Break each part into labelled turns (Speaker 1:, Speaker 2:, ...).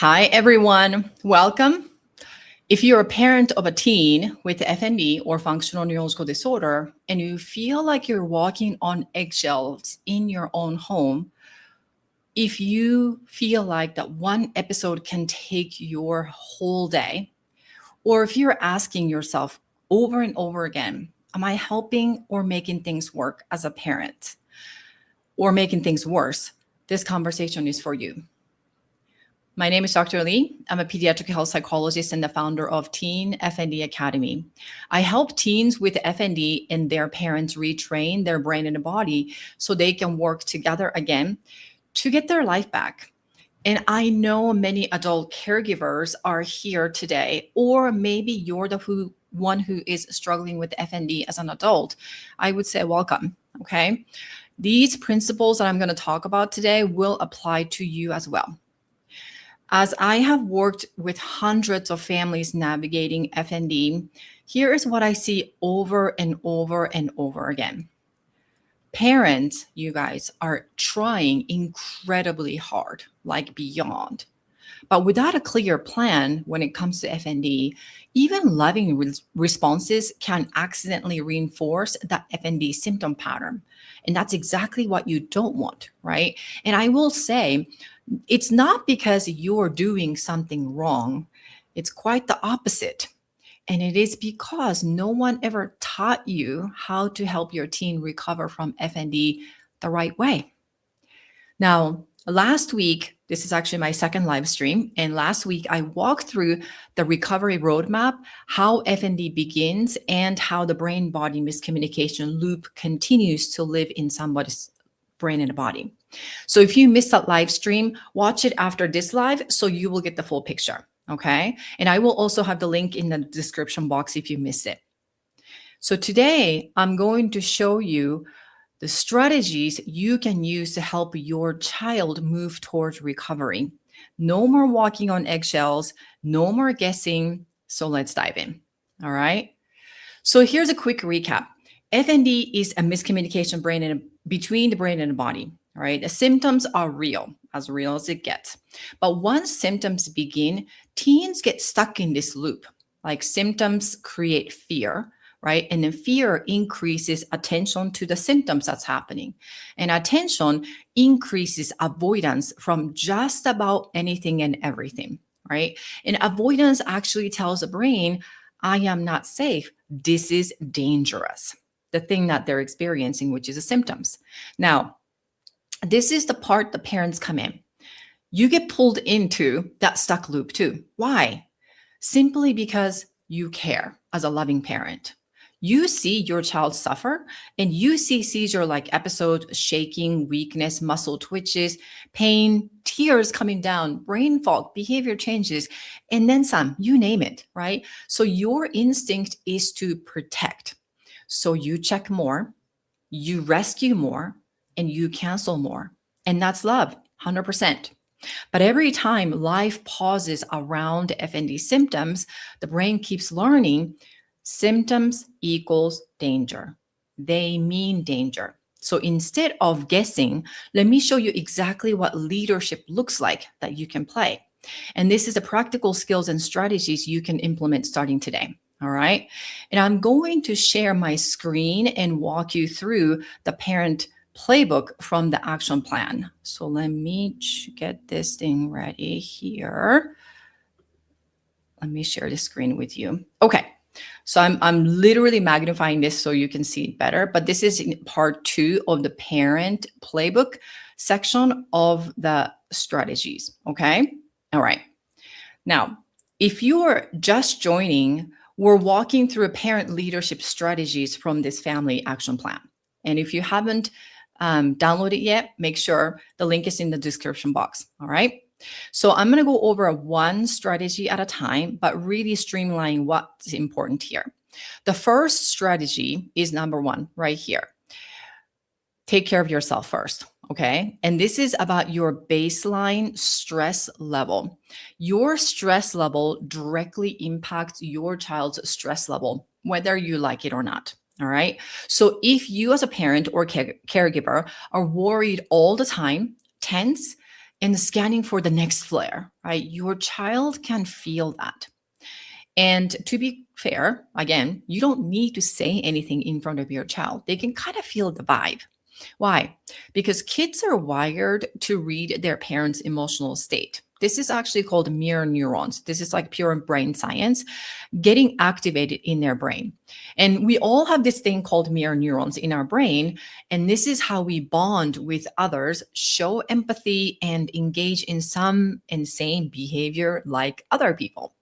Speaker 1: Hi, everyone. Welcome. If you're a parent of a teen with FND or functional neurological disorder, and you feel like you're walking on eggshells in your own home, if you feel like that one episode can take your whole day, or if you're asking yourself over and over again, am I helping or making things work as a parent or making things worse? This conversation is for you. My name is Dr. Lee. I'm a pediatric health psychologist and the founder of Teen FND Academy. I help teens with FND and their parents retrain their brain and body so they can work together again to get their life back. And I know many adult caregivers are here today, or maybe you're the one who is struggling with FND as an adult. I would say welcome, okay? These principles that I'm going to talk about today will apply to you as well. As I have worked with hundreds of families navigating FND, here is what I see over and over and over again. Parents, you guys, are trying incredibly hard, like beyond. But without a clear plan when it comes to FND, even loving responses can accidentally reinforce that FND symptom pattern. And that's exactly what you don't want, right? And I will say, it's not because you're doing something wrong. It's quite the opposite. And it is because no one ever taught you how to help your teen recover from FND the right way. Now, last week, this is actually my second live stream. And last week, I walked through the recovery roadmap, how FND begins, and how the brain-body miscommunication loop continues to live in somebody's brain and body. So if you missed that live stream, watch it after this live so you will get the full picture, okay? And I will also have the link in the description box if you missed it. So today, I'm going to show you the strategies you can use to help your child move towards recovery. No more walking on eggshells, no more guessing. So let's dive in, all right? So here's a quick recap. FND is a miscommunication between the brain and the body, right? The symptoms are real as it gets. But once symptoms begin, teens get stuck in this loop. Like symptoms create fear, right? And then fear increases attention to the symptoms that's happening. And attention increases avoidance from just about anything and everything, right? And avoidance actually tells the brain, I am not safe. This is dangerous. The thing that they're experiencing, which is the symptoms. Now, this is the part the parents come in. You get pulled into that stuck loop too. Why? Simply because you care as a loving parent. You see your child suffer and you see seizure-like episodes, shaking, weakness, muscle twitches, pain, tears coming down, brain fog, behavior changes, and then some, you name it, right? So your instinct is to protect. So you check more, you rescue more, and you cancel more. And that's love, 100%. But every time life pauses around FND symptoms, the brain keeps learning symptoms equals danger. They mean danger. So instead of guessing, let me show you exactly what leadership looks like that you can play. And this is the practical skills and strategies you can implement starting today. All right. And I'm going to share my screen and walk you through the parent playbook from the action plan. So let me get this thing ready here. Let me share the screen with you. Okay. So I'm literally magnifying this so you can see it better, but this is in part 2 of the parent playbook section of the strategies. Okay. All right. Now, if you're just joining, we're walking through a parent leadership strategies from this family action plan. And if you haven't downloaded it yet, make sure the link is in the description box. All right. So I'm going to go over one strategy at a time, but really streamline what's important here. The first strategy is number 1 right here. Take care of yourself first. Okay. And this is about your baseline stress level. Your stress level directly impacts your child's stress level, whether you like it or not. All right. So if you as a parent or caregiver are worried all the time, tense, and scanning for the next flare, right? Your child can feel that. And to be fair, again, you don't need to say anything in front of your child. They can kind of feel the vibe. Why? Because kids are wired to read their parents' emotional state. This is actually called mirror neurons. This is like pure brain science getting activated in their brain. And we all have this thing called mirror neurons in our brain. And this is how we bond with others, show empathy, and engage in some insane behavior like other people.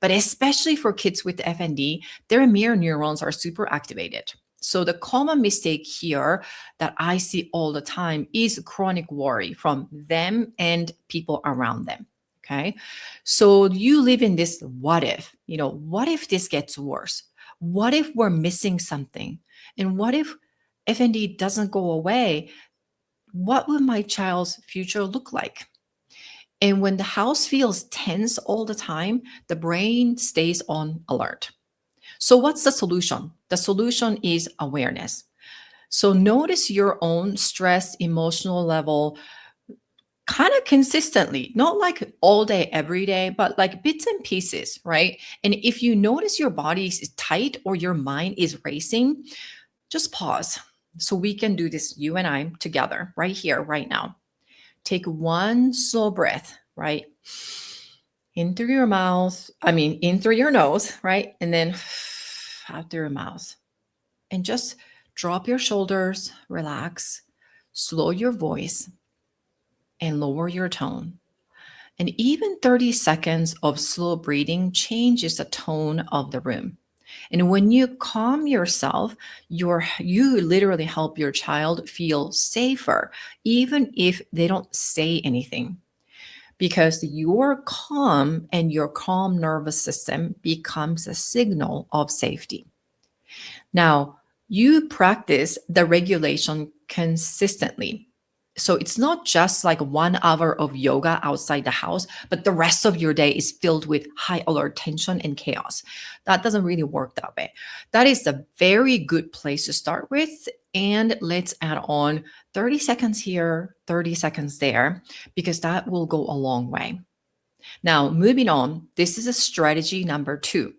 Speaker 1: But especially for kids with FND, their mirror neurons are super activated. So the common mistake here that I see all the time is chronic worry from them and people around them. Okay. So you live in this what if, what if this gets worse? What if we're missing something? And what if FND doesn't go away? What will my child's future look like? And when the house feels tense all the time, the brain stays on alert. So, what's the solution? The solution is awareness. So, notice your own stress, emotional level kind of consistently, not like all day, every day, but like bits and pieces, right? And if you notice your body is tight or your mind is racing, just pause. So, we can do this, you and I, together, right here, right now. Take one slow breath, right? In through your in through your nose, right? And then out through your mouth. And just drop your shoulders, relax, slow your voice, and lower your tone. And even 30 seconds of slow breathing changes the tone of the room. And when you calm yourself, you literally help your child feel safer, even if they don't say anything. Because your calm and your calm nervous system becomes a signal of safety. Now, you practice the regulation consistently. So it's not just like 1 hour of yoga outside the house, but the rest of your day is filled with high alert tension and chaos. That doesn't really work that way. That is a very good place to start with. And let's add on 30 seconds here, 30 seconds there, because that will go a long way. Now, moving on, this is a strategy number 2.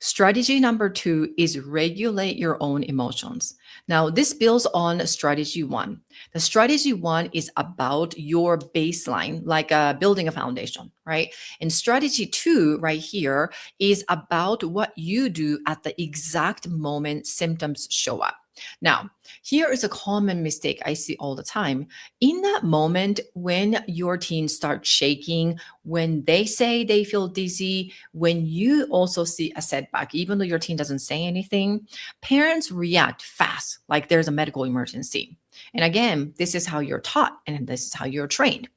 Speaker 1: Strategy number 2 is regulate your own emotions. Now, this builds on strategy 1. The strategy 1 is about your baseline, like building a foundation, right? And strategy 2 right here is about what you do at the exact moment symptoms show up. Now, here is a common mistake I see all the time. In that moment, when your teen starts shaking, when they say they feel dizzy, when you also see a setback, even though your teen doesn't say anything, parents react fast, like there's a medical emergency. And again, this is how you're taught and this is how you're trained.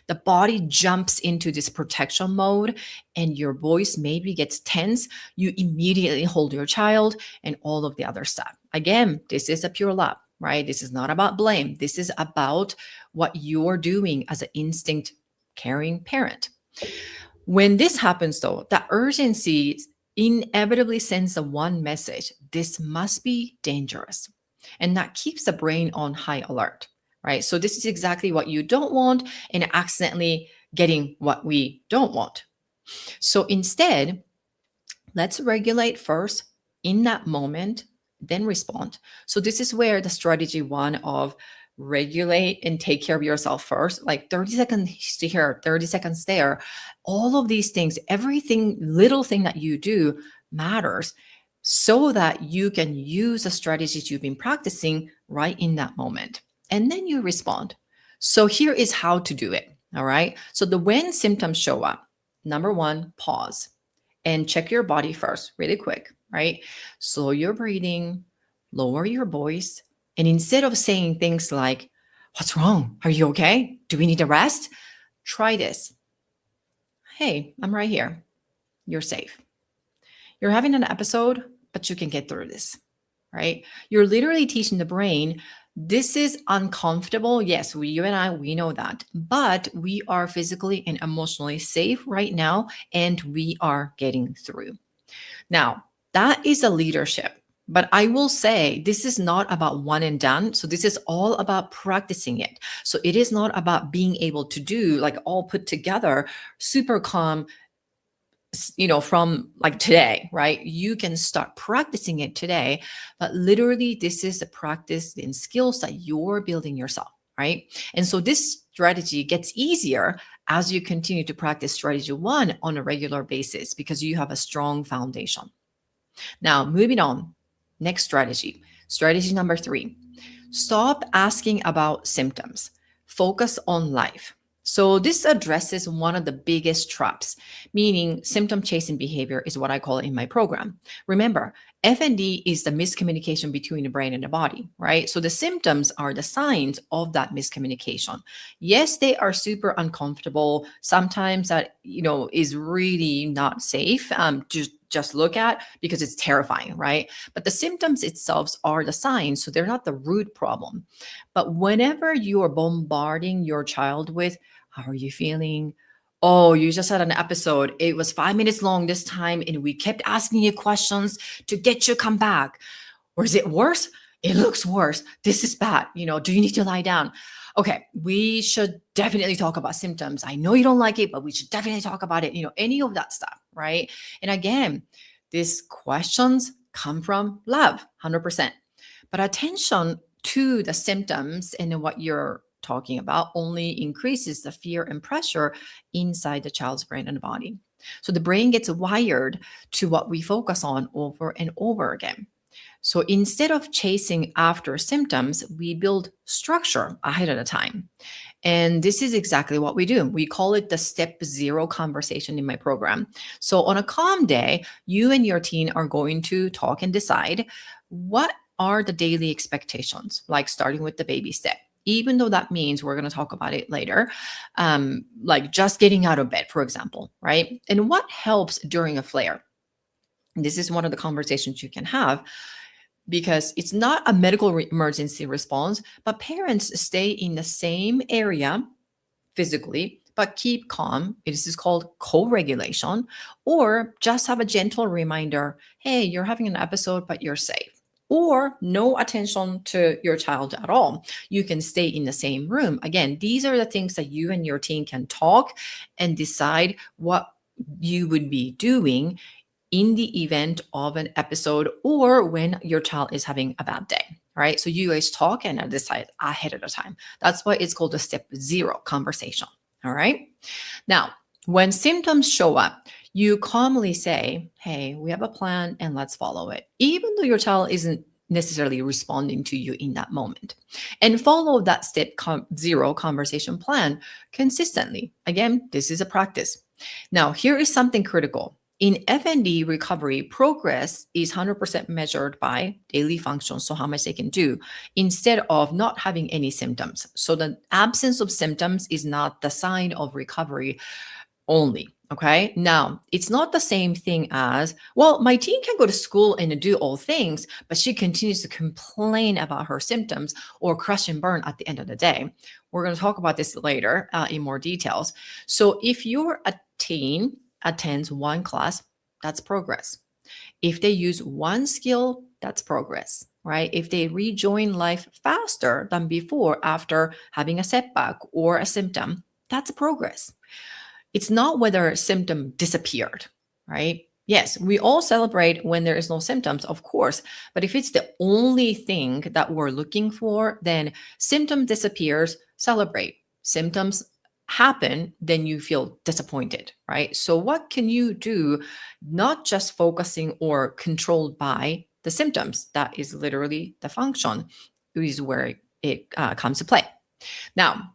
Speaker 1: The body jumps into this protection mode and your voice maybe gets tense. You immediately hold your child and all of the other stuff. Again, this is a pure love, right? This is not about blame. This is about what you're doing as an instinct caring parent. When this happens, though, the urgency inevitably sends the one message: this must be dangerous. And that keeps the brain on high alert, right? So this is exactly what you don't want and accidentally getting what we don't want. So instead, let's regulate first in that moment, then respond. So this is where the strategy 1 of regulate and take care of yourself first, like 30 seconds here, 30 seconds there. All of these things, everything, little thing that you do matters, so that you can use the strategies you've been practicing right in that moment. And then you respond. So here is how to do it. All right. So when symptoms show up, number 1, pause and check your body first, really quick, right? Slow your breathing, lower your voice. And instead of saying things like, "What's wrong? Are you okay? Do we need a rest?" Try this. "Hey, I'm right here. You're safe. You're having an episode, but you can get through this," right? You're literally teaching the brain, this is uncomfortable. Yes, you and I, we know that, but we are physically and emotionally safe right now, and we are getting through. Now, that is a leadership. But I will say this is not about one and done. So this is all about practicing it. So it is not about being able to do like all put together super calm, from like today, right? You can start practicing it today, but literally this is the practice and skills that you're building yourself, right? And so this strategy gets easier as you continue to practice strategy one on a regular basis because you have a strong foundation. Now, moving on, next strategy. Strategy number 3, stop asking about symptoms, focus on life. So, this addresses one of the biggest traps, meaning symptom chasing behavior is what I call it in my program. Remember, FND is the miscommunication between the brain and the body, right? So, the symptoms are the signs of that miscommunication. Yes, they are super uncomfortable. Sometimes that, is really not safe. Just look at because it's terrifying, right? But the symptoms itself are the signs, so they're not the root problem. But whenever you are bombarding your child with, how are you feeling? Oh, you just had an episode. It was 5 minutes long this time, and we kept asking you questions to get you to come back. Or is it worse? It looks worse. This is bad. Do you need to lie down? Okay, we should definitely talk about symptoms. I know you don't like it, but we should definitely talk about it. Any of that stuff, right? And again, these questions come from love, 100%. But attention to the symptoms and what you're talking about only increases the fear and pressure inside the child's brain and body. So the brain gets wired to what we focus on over and over again. So instead of chasing after symptoms, we build structure ahead of the time. And this is exactly what we do. We call it the step 0 conversation in my program. So on a calm day, you and your teen are going to talk and decide what are the daily expectations, like starting with the baby step. Even though that means we're going to talk about it later, like just getting out of bed, for example, right? And what helps during a flare? This is one of the conversations you can have because it's not a medical emergency response, but parents stay in the same area physically, but keep calm. This is called co-regulation, or just have a gentle reminder, hey, you're having an episode, but you're safe. Or no attention to your child at all. You can stay in the same room. Again, these are the things that you and your team can talk and decide what you would be doing in the event of an episode or when your child is having a bad day. Right. So you guys talk and decide ahead of the time. That's why it's called the step 0 conversation. All right. Now, when symptoms show up, you calmly say, hey, we have a plan and let's follow it, even though your child isn't necessarily responding to you in that moment. And follow that step 0 conversation plan consistently. Again, this is a practice. Now, here is something critical. In FND recovery, progress is 100% measured by daily functions, so how much they can do, instead of not having any symptoms. So the absence of symptoms is not the sign of recovery only. Okay. Now, it's not the same thing as, well, my teen can go to school and do all things, but she continues to complain about her symptoms or crash and burn at the end of the day. We're going to talk about this later in more details. So if you're a teen attends one class, that's progress. If they use one skill, that's progress, right? If they rejoin life faster than before after having a setback or a symptom, that's progress. It's not whether a symptom disappeared, right? Yes, we all celebrate when there is no symptoms, of course. But if it's the only thing that we're looking for, then symptom disappears, celebrate. Symptoms happen, then you feel disappointed, right? So what can you do, not just focusing or controlled by the symptoms? That is literally the function, is where it comes to play. Now,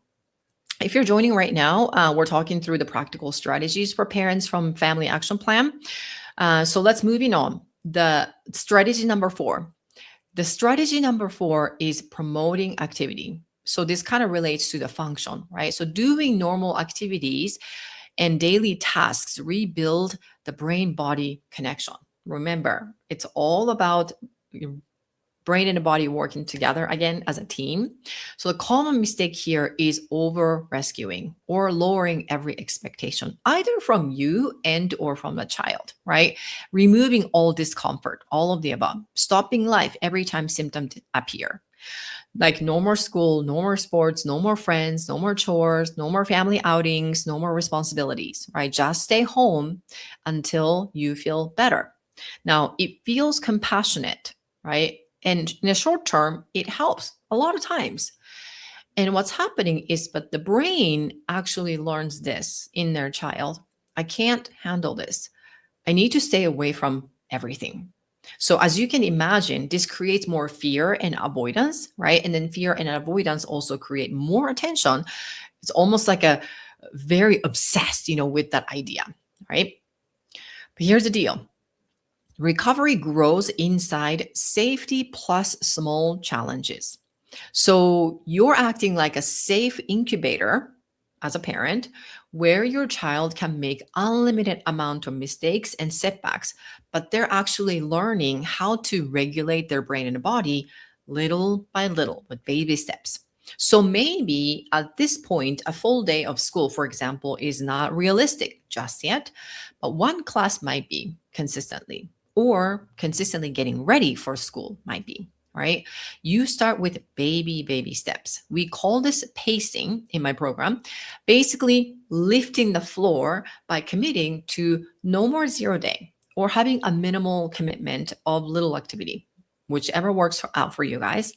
Speaker 1: if you're joining right now, we're talking through the practical strategies for parents from Family Action Plan. So let's moving on. The strategy number 4. The strategy number 4 is promoting activity. So this kind of relates to the function, right? So doing normal activities and daily tasks rebuild the brain-body connection. Remember, it's all about brain and the body working together again as a team. So the common mistake here is over rescuing or lowering every expectation, either from you and or from the child, right? Removing all discomfort, all of the above, stopping life every time symptoms appear. Like no more school, no more sports, no more friends, no more chores, no more family outings, no more responsibilities, right? Just stay home until you feel better. Now, it feels compassionate, right? And in the short term, it helps a lot of times. And what's happening is, but the brain actually learns this in their child. I can't handle this. I need to stay away from everything. So, as you can imagine, this creates more fear and avoidance, right? And then fear and avoidance also create more attention. It's almost like a very obsessed, with that idea, right? But here's the deal. Recovery grows inside safety plus small challenges. So you're acting like a safe incubator as a parent where your child can make unlimited amount of mistakes and setbacks, but they're actually learning how to regulate their brain and body little by little with baby steps. So maybe at this point, a full day of school, for example, is not realistic just yet, but one class might be consistently, or consistently getting ready for school might be, right? You start with baby steps. We call this pacing in my program, basically lifting the floor by committing to no more 0 day or having a minimal commitment of little activity, whichever works out for you guys.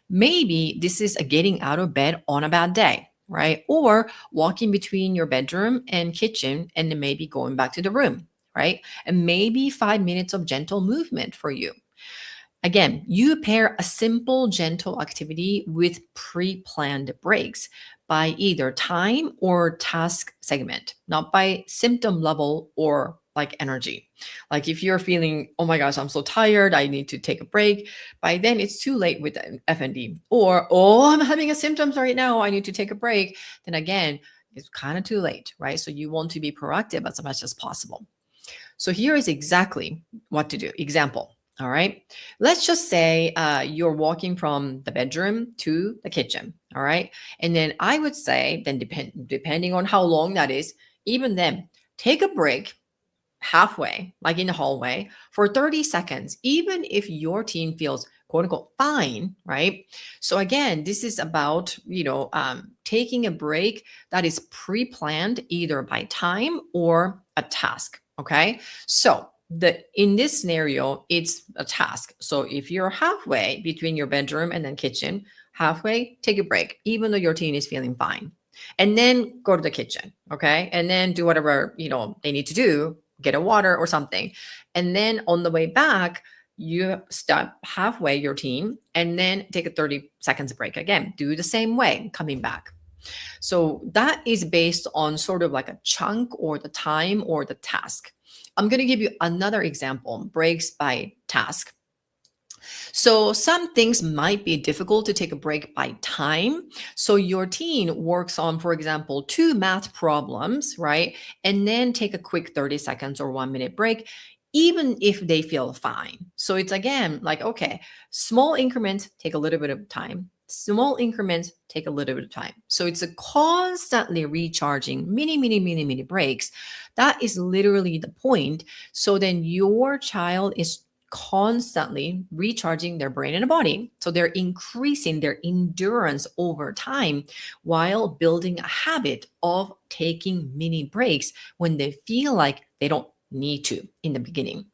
Speaker 1: Maybe this is a getting out of bed on a bad day, right? Or walking between your bedroom and kitchen and then maybe going back to the room, right? And maybe 5 minutes of gentle movement for you. Again, you pair a simple, gentle activity with pre-planned breaks by either time or task segment, not by symptom level or like energy. Like if you're feeling, oh my gosh, I'm so tired, I need to take a break. By then it's too late with the FND. Or, oh, I'm having a symptoms right now, I need to take a break. Then again, it's kind of too late, right? So you want to be proactive as much as possible. So here is exactly what to do. Example. All right. Let's just say you're walking from the bedroom to the kitchen. All right. And then I would say, then depending on how long that is, even then, take a break halfway, like in the hallway, for 30 seconds, even if your team feels quote unquote fine, right? So again, this is about, taking a break that is pre-planned either by time or a task. Okay. So in this scenario, it's a task. So if you're halfway between your bedroom and then kitchen, halfway, take a break, even though your teen is feeling fine. And then go to the kitchen. Okay. And then do whatever, they need to do, get a water or something. And then on the way back, you stop halfway your team and then take a 30 seconds break again. Do the same way coming back. So that is based on sort of like a chunk or the time or the task. I'm going to give you another example, breaks by task. So some things might be difficult to take a break by time. So your teen works on, for example, 2 math problems, right? And then take a quick 30 seconds or 1 minute break, even if they feel fine. So it's again like, okay, small increments take a little bit of time. Small increments take a little bit of time. So it's a constantly recharging mini breaks. That is literally the point. So then your child is constantly recharging their brain and body. So they're increasing their endurance over time while building a habit of taking mini breaks when they feel like they don't need to in the beginning.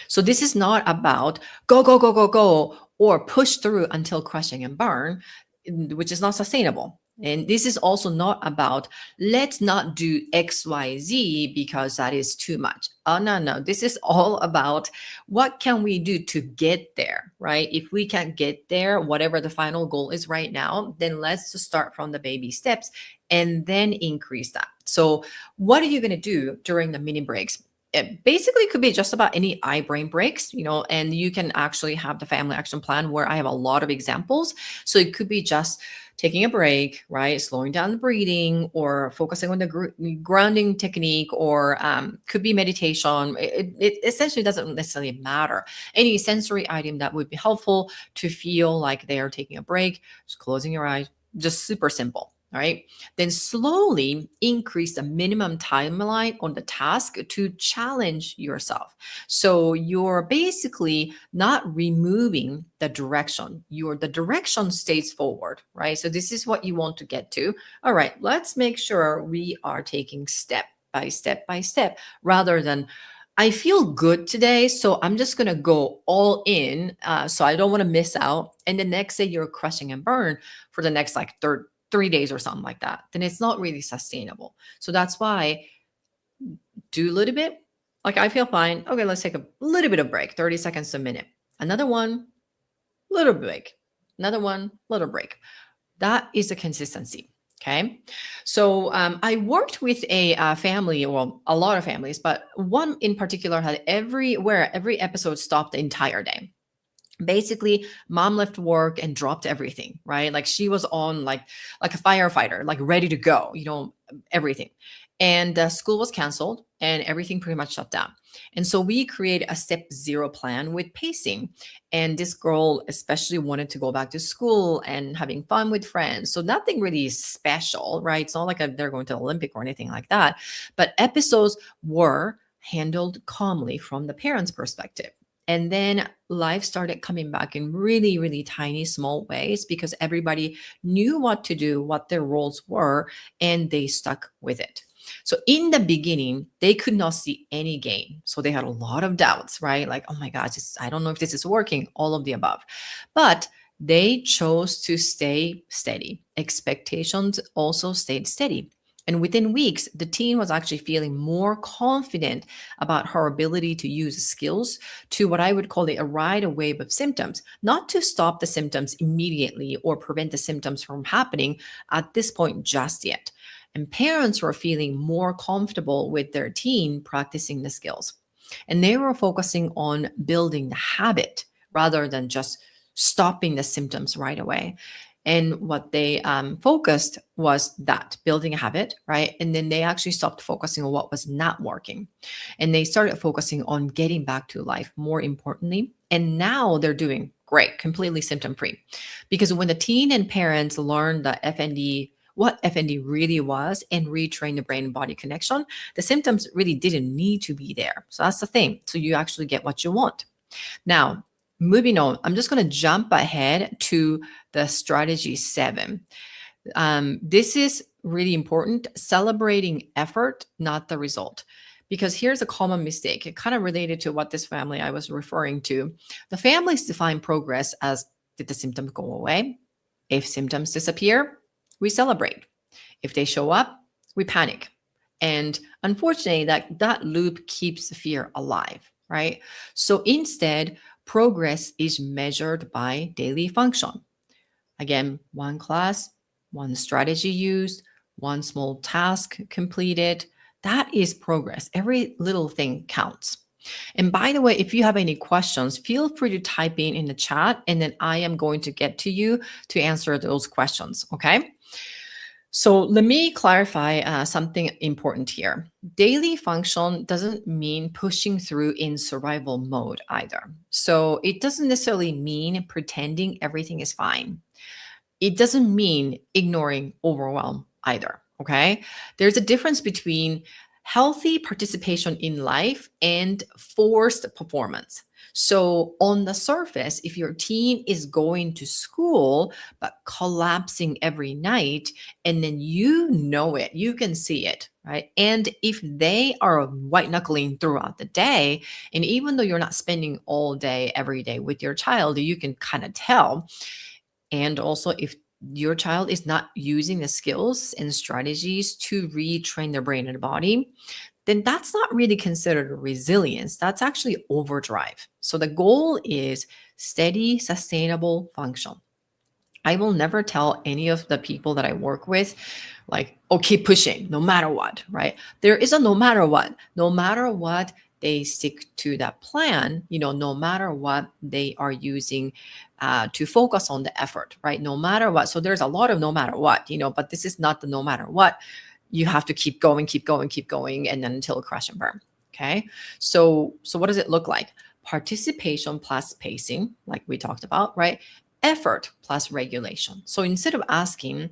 Speaker 1: So this is not about go, or push through until crushing and burn, which is not sustainable. And this is also not about let's not do XYZ because that is too much. Oh, no. This is all about what can we do to get there, right? If we can't get there, whatever the final goal is right now, then let's just start from the baby steps and then increase that. So what are you going to do during the mini breaks? it basically could be just about any eye brain breaks, and you can actually have the family action plan where I have a lot of examples. So it could be just taking a break, right? Slowing down the breathing or focusing on the grounding technique, or could be meditation. It essentially doesn't necessarily matter. Any sensory item that would be helpful to feel like they are taking a break, just closing your eyes, just super simple. All right. Then slowly increase the minimum timeline on the task to challenge yourself. So you're basically not removing the direction. The direction stays forward, right? So this is what you want to get to. All right, let's make sure we are taking step by step by step rather than I feel good today, so I'm just gonna go all in, so I don't want to miss out. And the next day you're crushing and burn for the next like 3 days or something like that. Then it's not really sustainable. So that's why do a little bit. Like I feel fine. Okay, let's take a little bit of break, 30 seconds to a minute. Another one, little break. Another one, little break. That is a consistency. Okay. So I worked with a family, well, a lot of families, but one in particular had every episode stopped the entire day. Basically, mom left work and dropped everything, right? Like she was on like a firefighter, like ready to go, everything. And school was canceled and everything pretty much shut down. And so we created a step zero plan with pacing. And this girl especially wanted to go back to school and having fun with friends. So nothing really special, right? It's not like they're going to the Olympic or anything like that. But episodes were handled calmly from the parents' perspective. And then life started coming back in really, really tiny, small ways because everybody knew what to do, what their roles were, and they stuck with it. So in the beginning, they could not see any gain. So they had a lot of doubts, right? Like, oh my gosh, I don't know if this is working, all of the above. But they chose to stay steady. Expectations also stayed steady. And within weeks, the teen was actually feeling more confident about her ability to use skills to what I would call a ride a wave of symptoms, not to stop the symptoms immediately or prevent the symptoms from happening at this point just yet. And parents were feeling more comfortable with their teen practicing the skills. And they were focusing on building the habit rather than just stopping the symptoms right away. And what they focused was that building a habit, right? And then they actually stopped focusing on what was not working. And they started focusing on getting back to life more importantly. And now they're doing great, completely symptom free. Because when the teen and parents learned the FND, what FND really was, and retrain the brain and body connection, the symptoms really didn't need to be there. So that's the thing. So you actually get what you want. Now, moving on, I'm just going to jump ahead to the strategy 7. This is really important, celebrating effort, not the result. Because here's a common mistake. It kind of related to what this family I was referring to. The families define progress as, did the symptoms go away? If symptoms disappear, we celebrate. If they show up, we panic. And unfortunately, that loop keeps fear alive, right? So instead, progress is measured by daily function. Again, one class, one strategy used, one small task completed. That is progress. Every little thing counts. And by the way, if you have any questions, feel free to type in the chat, and then I am going to get to you to answer those questions, okay? So let me clarify something important here. Daily function doesn't mean pushing through in survival mode either. So it doesn't necessarily mean pretending everything is fine. It doesn't mean ignoring overwhelm either. Okay. There's a difference between healthy participation in life and forced performance. So, on the surface, if your teen is going to school but collapsing every night, and then you know it, you can see it, right? And if they are white knuckling throughout the day, and even though you're not spending all day, every day with your child, you can kind of tell. And also, if your child is not using the skills and strategies to retrain their brain and body, then that's not really considered resilience. That's actually overdrive. So the goal is steady, sustainable function. I will never tell any of the people that I work with, like, oh, keep pushing no matter what, right? There is a no matter what. No matter what, they stick to that plan, no matter what they are using to focus on the effort, right? No matter what. So there's a lot of no matter what, but this is not the no matter what. You have to keep going, keep going, keep going, and then until crash and burn. Okay. So what does it look like? Participation plus pacing, like we talked about, right? Effort plus regulation. So instead of asking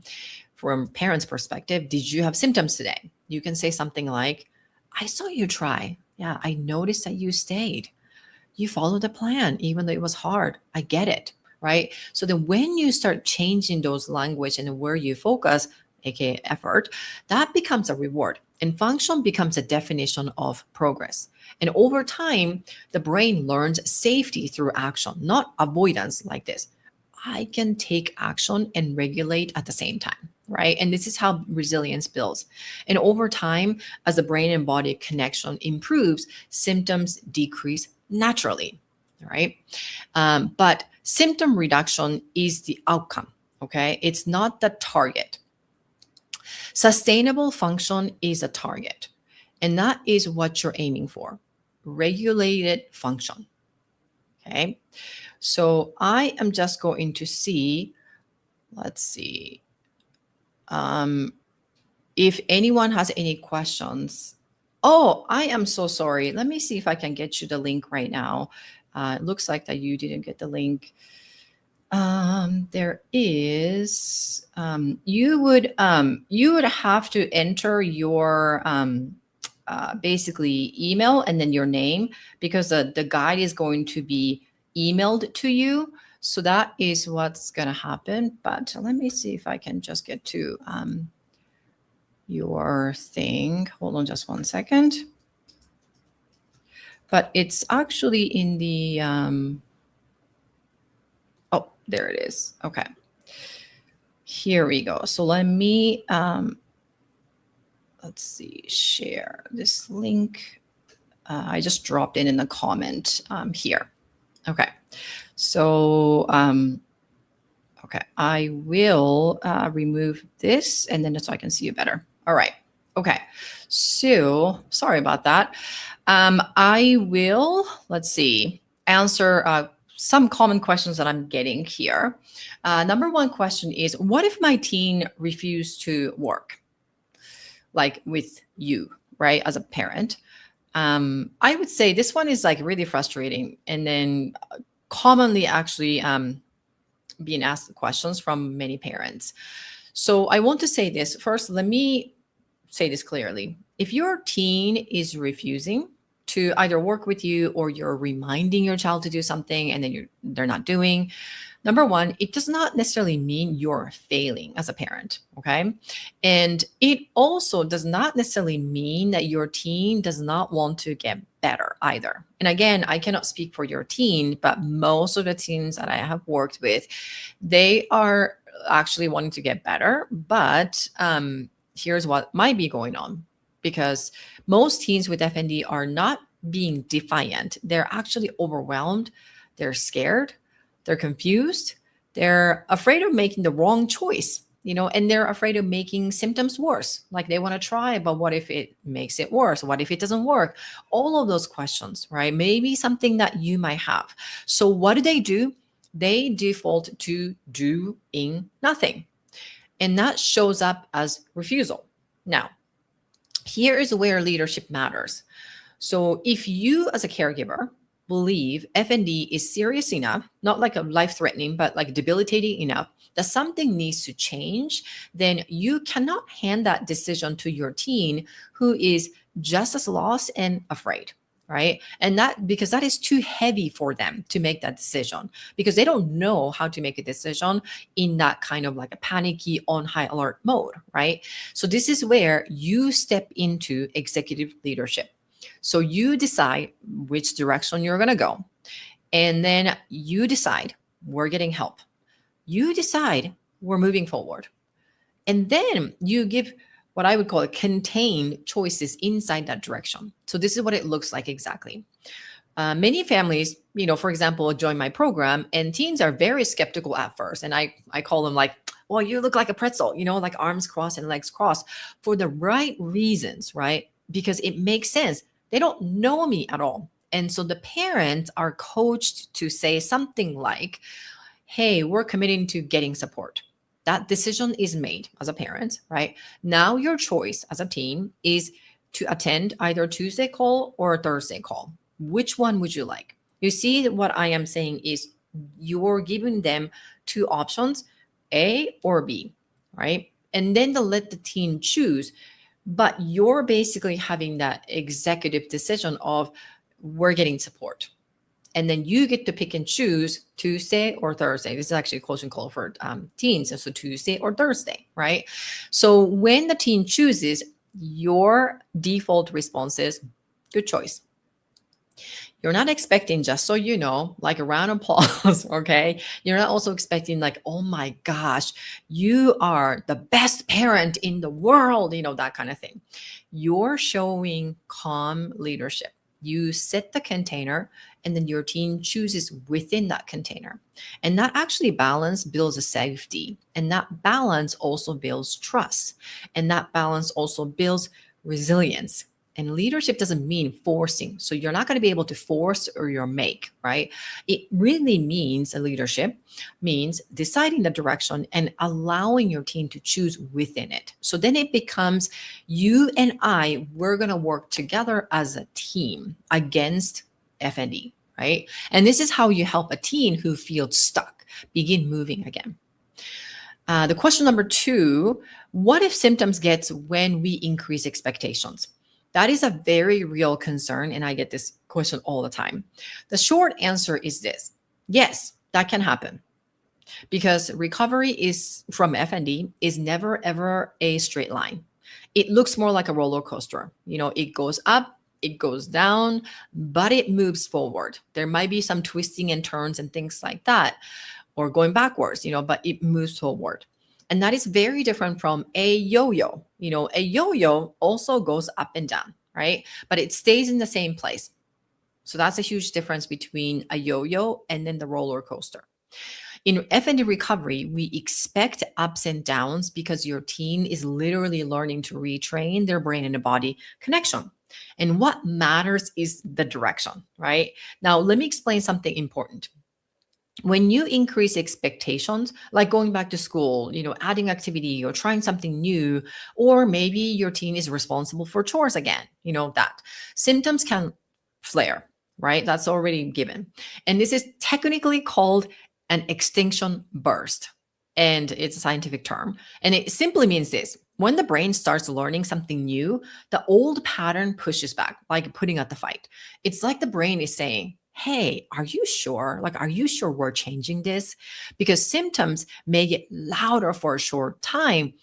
Speaker 1: from parents' perspective, did you have symptoms today? You can say something like, I saw you try. Yeah, I noticed that you stayed. You followed the plan, even though it was hard. I get it, right? So then when you start changing those language and where you focus, aka effort, that becomes a reward. And function becomes a definition of progress. And over time, the brain learns safety through action, not avoidance like this. I can take action and regulate at the same time, right? And this is how resilience builds. And over time, as the brain and body connection improves, symptoms decrease naturally, right? But symptom reduction is the outcome, okay? It's not the target. Sustainable function is a target, and that is what you're aiming for. Regulated function, okay? So I am just going to see, let's see, if anyone has any questions. Oh, I am so sorry. Let me see if I can get you the link right now. It looks like that you didn't get the link. There is, you would have to enter your basically email and then your name, because the guide is going to be emailed to you. So that is what's going to happen. But let me see if I can just get to your thing. Hold on just one second. But it's actually in the, oh, there it is. Okay. Here we go. So let me, let's see, share this link. I just dropped it in the comment here. Okay. So, okay, I will remove this and then so I can see you better. All right. Okay. So sorry about that. I will, let's see, answer some common questions that I'm getting here. Number one question is, what if my teen refused to work? Like with you, right? As a parent. I would say this one is like really frustrating. And then commonly actually being asked questions from many parents. So I want to say this first. Let me say this clearly. If your teen is refusing to either work with you or you're reminding your child to do something and then they're not doing, number one, it does not necessarily mean you're failing as a parent, okay? And it also does not necessarily mean that your teen does not want to get better either. And again, I cannot speak for your teen, but most of the teens that I have worked with, they are actually wanting to get better. But here's what might be going on, because most teens with FND are not being defiant. They're actually overwhelmed. They're scared. They're confused. They're afraid of making the wrong choice, and they're afraid of making symptoms worse. Like they want to try, but what if it makes it worse? What if it doesn't work? All of those questions, right? Maybe something that you might have. So what do? They default to doing nothing. And that shows up as refusal. Now, here is where leadership matters. So if you as a caregiver believe FND is serious enough, not like a life-threatening, but like debilitating enough, that something needs to change, then you cannot hand that decision to your teen who is just as lost and afraid, right? And that, because that is too heavy for them to make that decision, because they don't know how to make a decision in that kind of like a panicky on high alert mode, right? So this is where you step into executive leadership. So you decide which direction you're going to go. And then you decide we're getting help. You decide we're moving forward. And then you give what I would call contained choices inside that direction. So this is what it looks like exactly. Many families, for example, join my program, and teens are very skeptical at first. And I call them like, well, you look like a pretzel, like arms crossed and legs crossed for the right reasons, right? Because it makes sense. They don't know me at all. And so the parents are coached to say something like, hey, we're committing to getting support. That decision is made as a parent, right? Now your choice as a teen is to attend either Tuesday call or a Thursday call. Which one would you like? You see, what I am saying is you're giving them two options, A or B, right? And then to let the teen choose, but you're basically having that executive decision of we're getting support. And then you get to pick and choose Tuesday or Thursday. This is actually a coaching call for teens. So Tuesday or Thursday, right? So when the teen chooses, your default response is good choice. You're not expecting, just so you know, like a round of applause, okay? You're not also expecting like, oh my gosh, you are the best parent in the world, that kind of thing. You're showing calm leadership. You set the container, and then your team chooses within that container. And that actually balance builds a safety. And that balance also builds trust. And that balance also builds resilience. And leadership doesn't mean forcing. So you're not going to be able to force or you're make, right? It really means leadership means deciding the direction and allowing your team to choose within it. So then it becomes you and we're going to work together as a team against FND, right? And this is how you help a teen who feels stuck begin moving again. The question number 2, what if symptoms gets when we increase expectations? That is a very real concern, and I get this question all the time. The short answer is this. Yes, that can happen, because recovery is from FND is never ever a straight line. It looks more like a roller coaster. It goes up, it goes down, but it moves forward. There might be some twisting and turns and things like that, or going backwards, but it moves forward. And that is very different from a yo-yo. A yo-yo also goes up and down, right? But it stays in the same place. So that's a huge difference between a yo-yo and then the roller coaster. In FND recovery, we expect ups and downs because your teen is literally learning to retrain their brain and body connection. And what matters is the direction, right? Now, let me explain something important. When you increase expectations, like going back to school, adding activity or trying something new, or maybe your teen is responsible for chores again, that symptoms can flare, right? That's already given. And this is technically called an extinction burst. And it's a scientific term. And it simply means this: when the brain starts learning something new, the old pattern pushes back, like putting out the fight. It's like the brain is saying, hey, are you sure? Are you sure we're changing this? Because symptoms may get louder for a short time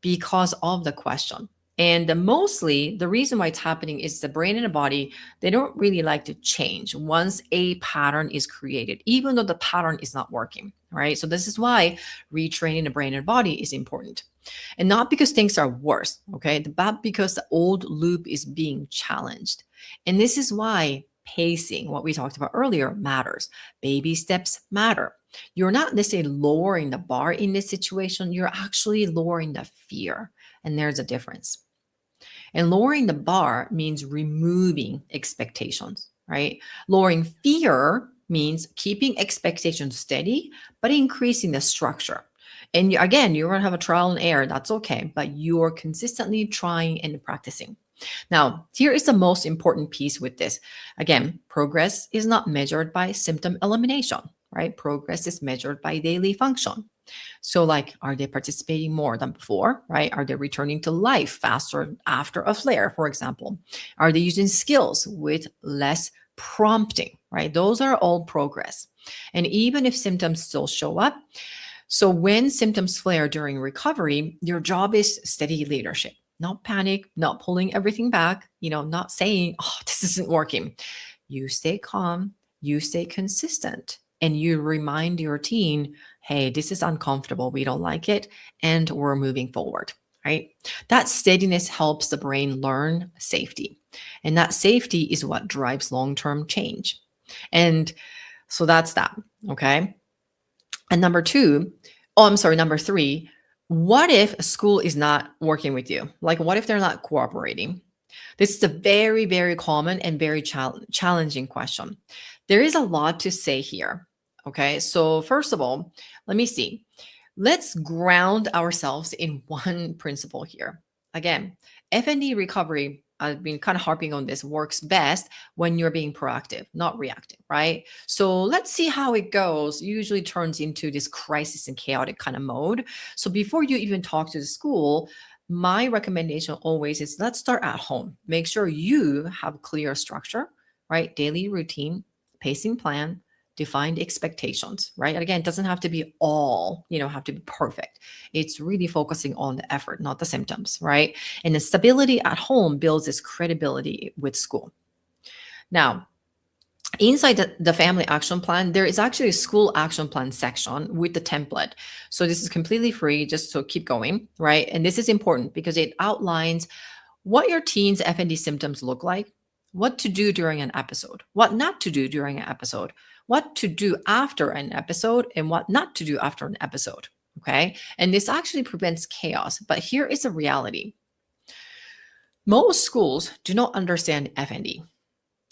Speaker 1: because of the question. And mostly the reason why it's happening is the brain and the body, they don't really like to change once a pattern is created, even though the pattern is not working, right? So this is why retraining the brain and body is important. And not because things are worse, okay? But because the old loop is being challenged. And this is why pacing, what we talked about earlier, matters. Baby steps matter. You're not necessarily lowering the bar in this situation. You're actually lowering the fear. And there's a difference. And lowering the bar means removing expectations, right? Lowering fear means keeping expectations steady, but increasing the structure. And again, you're going to have a trial and error. That's okay. But you're consistently trying and practicing. Now, here is the most important piece with this. Again, progress is not measured by symptom elimination, right? Progress is measured by daily function. So are they participating more than before, right? Are they returning to life faster after a flare, for example? Are they using skills with less prompting, right? Those are all progress. And even if symptoms still show up, so when symptoms flare during recovery, your job is steady leadership. Not panic, not pulling everything back, not saying, oh, this isn't working. You stay calm, you stay consistent, and you remind your teen, hey, this is uncomfortable, we don't like it, and we're moving forward, right? That steadiness helps the brain learn safety. And that safety is what drives long-term change. And so that's that. Okay. And number three, what if a school is not working with you? Like, what if they're not cooperating? This is a very, very common and very challenging question. There is a lot to say here. Okay. So, first of all, let me see. Let's ground ourselves in one principle here. Again, FND recovery, I've been kind of harping on this, works best when you're being proactive, not reactive, right? So let's see how it goes. Usually turns into this crisis and chaotic kind of mode. So before you even talk to the school, my recommendation always is let's start at home. Make sure you have clear structure, right? Daily routine, pacing plan, defined expectations, right? And again, it doesn't have to be all, have to be perfect. It's really focusing on the effort, not the symptoms, right? And the stability at home builds this credibility with school. Now, inside the family action plan, there is actually a school action plan section with the template. So this is completely free, just so keep going, right? And this is important because it outlines what your teen's FND symptoms look like, what to do during an episode, what not to do during an episode, what to do after an episode, and what not to do after an episode. Okay. And this actually prevents chaos. But here is a reality. Most schools do not understand FND.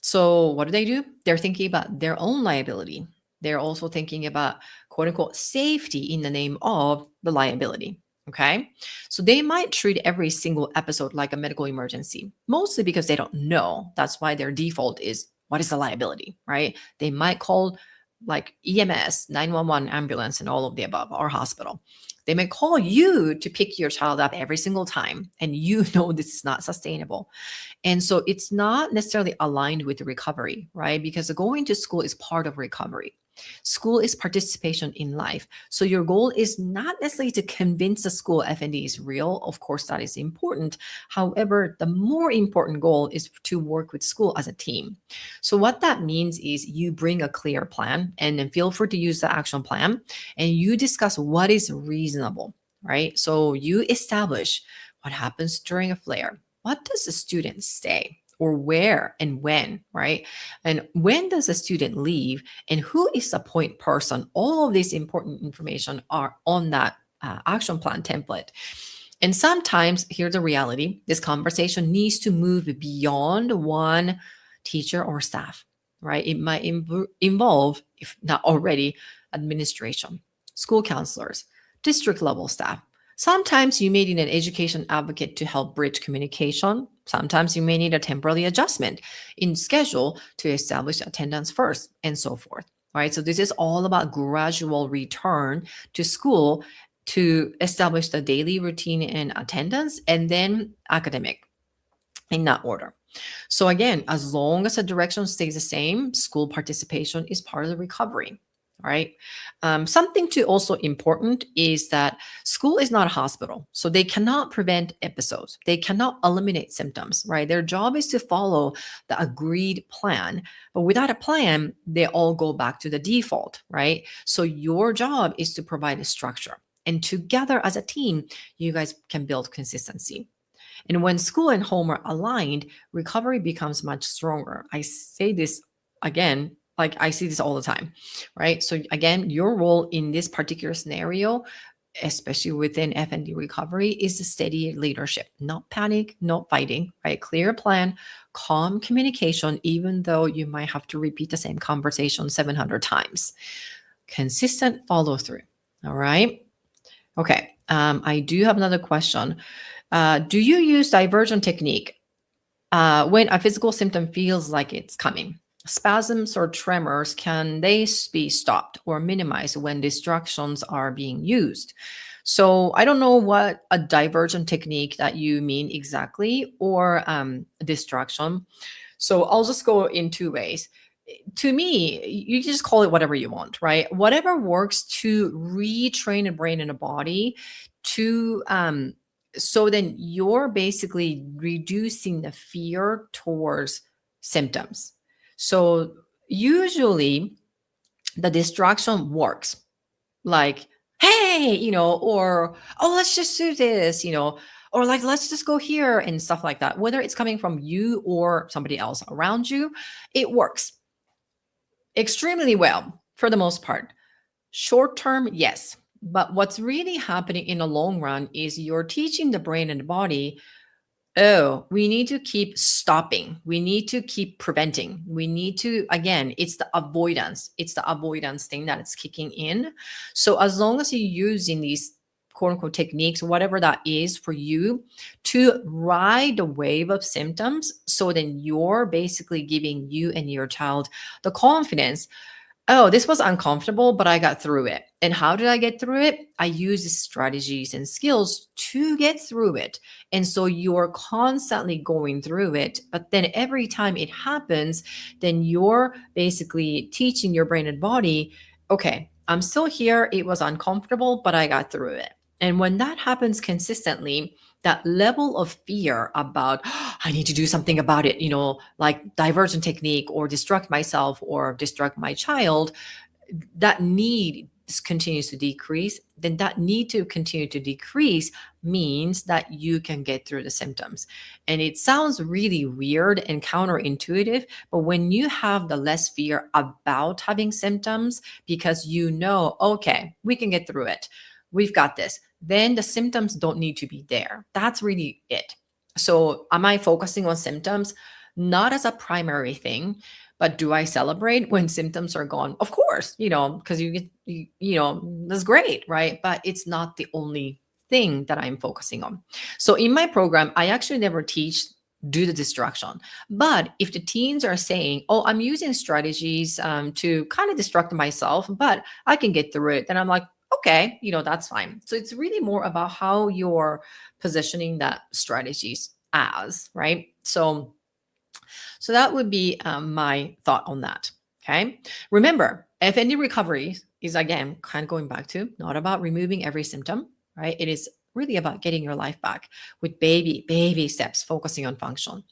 Speaker 1: So what do? They're thinking about their own liability. They're also thinking about quote unquote safety in the name of the liability. Okay. So they might treat every single episode like a medical emergency, mostly because they don't know. That's why their default is what is the liability, right? They might call like EMS, 911, ambulance, and all of the above, or hospital. They may call you to pick your child up every single time, and you know this is not sustainable. And so it's not necessarily aligned with the recovery, right? Because going to school is part of recovery. School is participation in life. So your goal is not necessarily to convince the school FND is real. Of course, that is important. However, the more important goal is to work with school as a team. So what that means is you bring a clear plan, and then feel free to use the action plan, and you discuss what is reasonable, right? So you establish what happens during a flare. What does the student say? Or where and when, right? And when does a student leave, and who is the point person? All of this important information are on that action plan template. And sometimes, here's the reality, this conversation needs to move beyond one teacher or staff, right? It might involve, if not already, administration, school counselors, district level staff. Sometimes you may need an education advocate to help bridge communication. Sometimes you may need a temporary adjustment in schedule to establish attendance first, and so forth. Right? So this is all about gradual return to school to establish the daily routine and attendance, and then academic in that order. So again, as long as the direction stays the same, school participation is part of the recovery. Right. Something to also important is that school is not a hospital, so they cannot prevent episodes. They cannot eliminate symptoms. Right. Their job is to follow the agreed plan, but without a plan, they all go back to the default. Right. So your job is to provide a structure, and together as a team, you guys can build consistency. And when school and home are aligned, recovery becomes much stronger. I say this again, like I see this all the time, right? So again, your role in this particular scenario, especially within FND recovery, is a steady leadership, not panic, not fighting, right? Clear plan, calm communication, even though you might have to repeat the same conversation 700 times. Consistent follow through. All right. Okay. I do have another question. Do you use diversion technique when a physical symptom feels like it's coming? Spasms or tremors, can they be stopped or minimized when distractions are being used? So I don't know what a diversion technique that you mean exactly, or distraction. So I'll just go in two ways. To me, you just call it whatever you want, right? Whatever works to retrain a brain and a body to so then you're basically reducing the fear towards symptoms. So usually the distraction works, like, hey, or, oh, let's just do this,
Speaker 2: Or like, let's just go here and stuff like that. Whether it's coming from you or somebody else around you, it works extremely well for the most part. Short term, yes. But what's really happening in the long run is you're teaching the brain and the body, oh, we need to keep stopping. We need to keep preventing. We need to, again, it's the avoidance. It's the avoidance thing that it's kicking in. So as long as you're using these quote unquote techniques, whatever that is for you, to ride the wave of symptoms, so then you're basically giving you and your child the confidence, oh, this was uncomfortable, but I got through it. And how did I get through it? I use strategies and skills to get through it. And so you're constantly going through it. But then every time it happens, then you're basically teaching your brain and body, okay, I'm still here. It was uncomfortable, but I got through it. And when that happens consistently, that level of fear about, "Oh, I need to do something about it, like diversion technique or distract myself or distract my child, that need continues to decrease, then that need to continue to decrease means that you can get through the symptoms. And it sounds really weird and counterintuitive, but when you have the less fear about having symptoms because okay, we can get through it, we've got this, then the symptoms don't need to be there. That's really it. So am I focusing on symptoms? Not as a primary thing, but do I celebrate when symptoms are gone? Of course, because you get, that's great, right? But it's not the only thing that I'm focusing on. So in my program, I actually never teach do the distraction. But if the teens are saying, oh, I'm using strategies to kind of distract myself, but I can get through it, then I'm like, okay, that's fine. So it's really more about how you're positioning that strategies as, right? So that would be my thought on that. Okay. Remember, FND recovery is, again, kind of going back to not about removing every symptom, right? It is really about getting your life back with baby steps, focusing on function.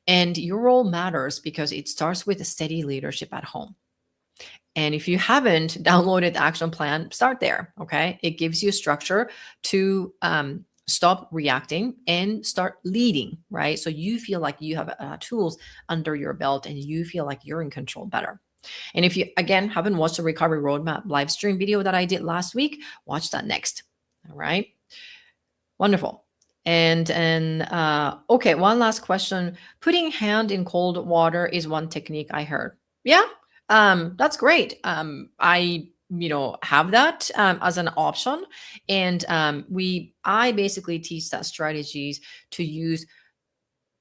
Speaker 2: And your role matters because it starts with a steady leadership at home. And if you haven't downloaded the action plan, start there. Okay. It gives you structure to stop reacting and start leading, right? So you feel like you have tools under your belt and you feel like you're in control better. And if you, again, haven't watched the recovery roadmap live stream video that I did last week, watch that next. All right. Wonderful. And okay, one last question. Putting hand in cold water is one technique I heard. Yeah, that's great. I have that as an option, and I basically teach that strategies to use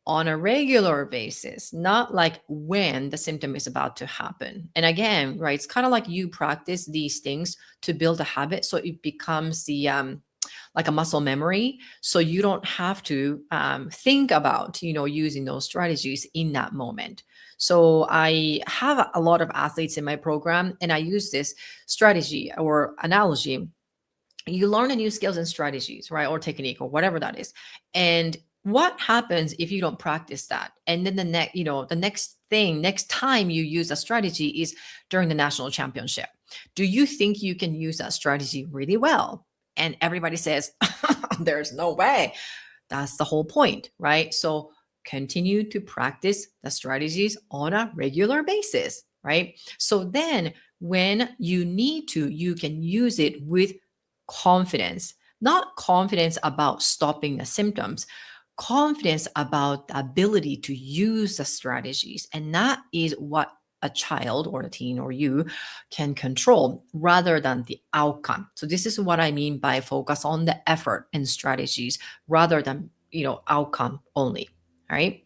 Speaker 2: on a regular basis, not like when the symptom is about to happen. And again, right, it's kind of like you practice these things to build a habit, so it becomes the like a muscle memory, so you don't have to think about using those strategies in that moment. So I have a lot of athletes in my program, and I use this strategy or analogy. You learn a new skills and strategies, right, or technique or whatever that is, and what happens if you don't practice that? And then next time you use a strategy is during the national championship. Do you think you can use that strategy really well? And everybody says, there's no way. That's the whole point, right? So continue to practice the strategies on a regular basis, right? So then when you need to, you can use it with confidence, not confidence about stopping the symptoms, confidence about the ability to use the strategies. And that is what a child or a teen or you can control rather than the outcome. So this is what I mean by focus on the effort and strategies rather than, outcome only. All right.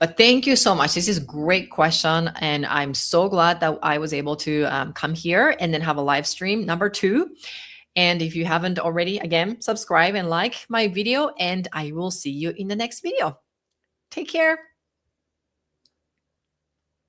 Speaker 2: But thank you so much. This is a great question. And I'm so glad that I was able to come here and then have a live stream number 2. And if you haven't already, again, subscribe and like my video, and I will see you in the next video. Take care.